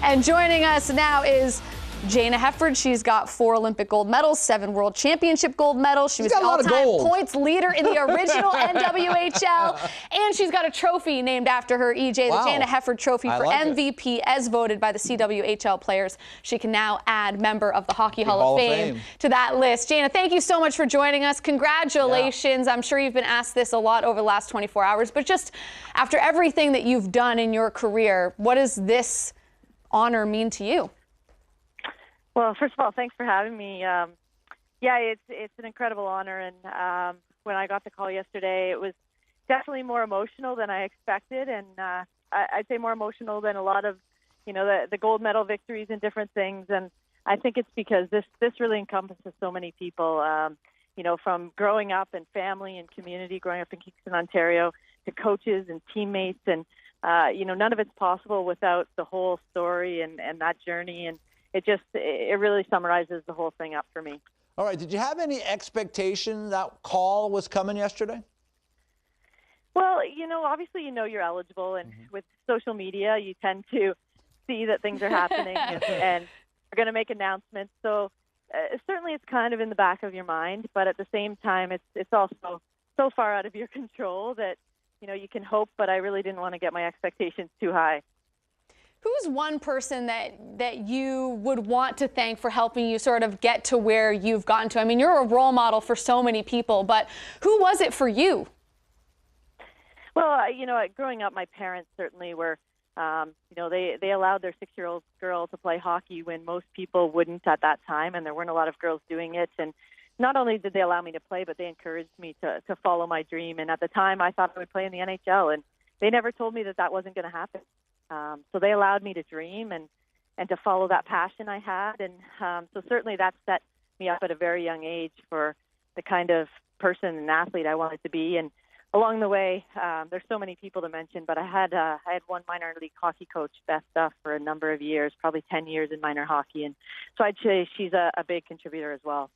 And joining us now is Jayna Hefford. She's got 4 Olympic gold medals, 7 World Championship gold medals. She was the all-time points leader in the original NWHL. And she's got a trophy named after her, EJ, the Jayna Hefford Trophy for MVP, as voted by the CWHL players. She can now add member of the Hockey Hall of Fame to that list. Jayna, thank you so much for joining us. Congratulations. I'm sure you've been asked this a lot over the last 24 hours, but just after everything that you've done in your career, what does this honor mean to you? Well, first of all, thanks for having me. Yeah, it's an incredible honor, and when I got the call yesterday, it was definitely more emotional than I expected, and I'd say more emotional than a lot of, the gold medal victories and different things. And I think it's because this really encompasses so many people, from growing up and family and community, growing up in Kingston, Ontario, to coaches and teammates, and none of it's possible without the whole story and that journey. And it really summarizes the whole thing up for me. All right. Did you have any expectation that call was coming yesterday? Well, obviously, you're eligible, and with social media, you tend to see that things are happening and are going to make announcements. So certainly it's kind of in the back of your mind, but at the same time, it's also so far out of your control that, you can hope, but I really didn't want to get my expectations too high. Who's one person that you would want to thank for helping you sort of get to where you've gotten to? I mean, you're a role model for so many people, but who was it for you? Well, growing up, my parents certainly were, they allowed their 6-year-old girl to play hockey when most people wouldn't at that time, and there weren't a lot of girls doing it. And not only did they allow me to play, but they encouraged me to follow my dream. And at the time, I thought I would play in the NHL, and they never told me that wasn't going to happen. So they allowed me to dream and to follow that passion I had. And so certainly that set me up at a very young age for the kind of person and athlete I wanted to be. And along the way, there's so many people to mention, but I had one minor league hockey coach, Beth Duff, for a number of years, probably 10 years in minor hockey. And so I'd say she's a big contributor as well.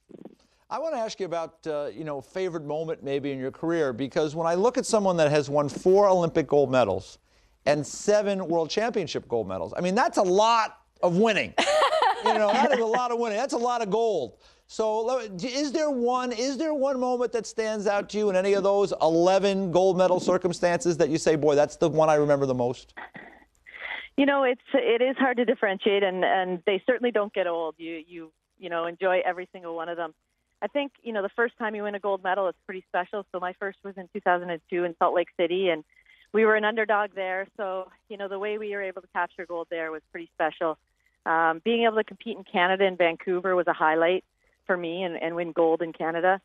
I want to ask you about, favorite moment maybe in your career, because when I look at someone that has won 4 Olympic gold medals and 7 World Championship gold medals, I mean, that's a lot of winning. That is a lot of winning. That's a lot of gold. So is there one moment that stands out to you in any of those 11 gold medal circumstances that you say, boy, that's the one I remember the most? It is hard to differentiate, and they certainly don't get old. You enjoy every single one of them. I think, the first time you win a gold medal, it's pretty special. So my first was in 2002 in Salt Lake City, and we were an underdog there. So, the way we were able to capture gold there was pretty special. Being able to compete in Canada and Vancouver was a highlight for me and win gold in Canada.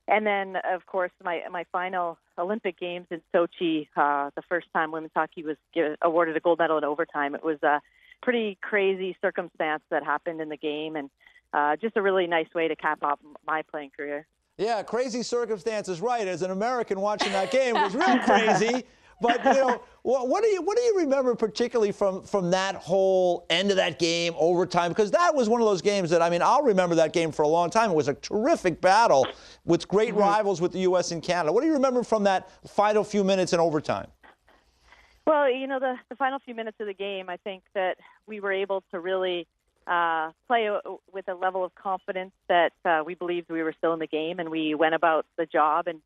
And then, of course, my final Olympic Games in Sochi, the first time women's hockey was awarded a gold medal in overtime. It was a pretty crazy circumstance that happened in the game, and just a really nice way to cap off my playing career. Yeah, crazy circumstances, right. As an American watching that game, it was real crazy. But, what do you remember particularly from that whole end of that game, overtime? Because that was one of those games that, I'll remember that game for a long time. It was a terrific battle with great rivals with the U.S. and Canada. What do you remember from that final few minutes in overtime? Well, the final few minutes of the game, I think that we were able to really play with a level of confidence that we believed we were still in the game, and we went about the job and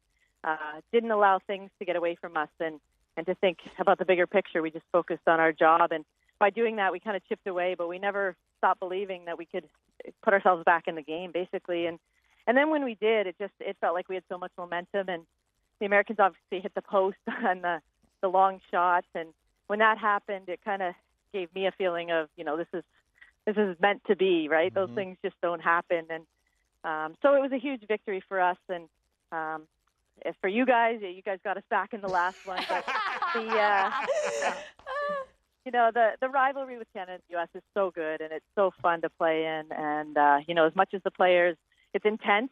didn't allow things to get away from us and to think about the bigger picture. We just focused on our job, and by doing that, we kind of chipped away, but we never stopped believing that we could put ourselves back in the game, basically. And then when we did, it felt like we had so much momentum, and the Americans obviously hit the post on the long shots, and when that happened, it kind of gave me a feeling of, this is meant to be, right? Those things just don't happen, and so it was a huge victory for us, and for you guys got us back in the last one. But the rivalry with Canada and the U.S. is so good, and it's so fun to play in. And as much as the players, it's intense.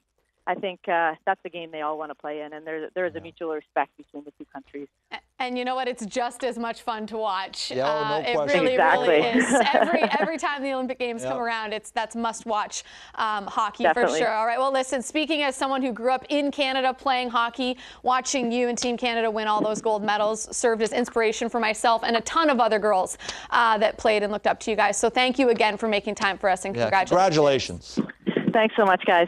I think that's the game they all want to play in, and there is a mutual respect between the two countries. And you know what? It's just as much fun to watch. Yeah, no It question. really, Exactly. really is. Every time the Olympic Games come around, that's must-watch hockey Definitely. for sure. All right. Well, listen. Speaking as someone who grew up in Canada playing hockey, watching you and Team Canada win all those gold medals served as inspiration for myself and a ton of other girls that played and looked up to you guys. So thank you again for making time for us, and congratulations. Congratulations. Thanks so much, guys.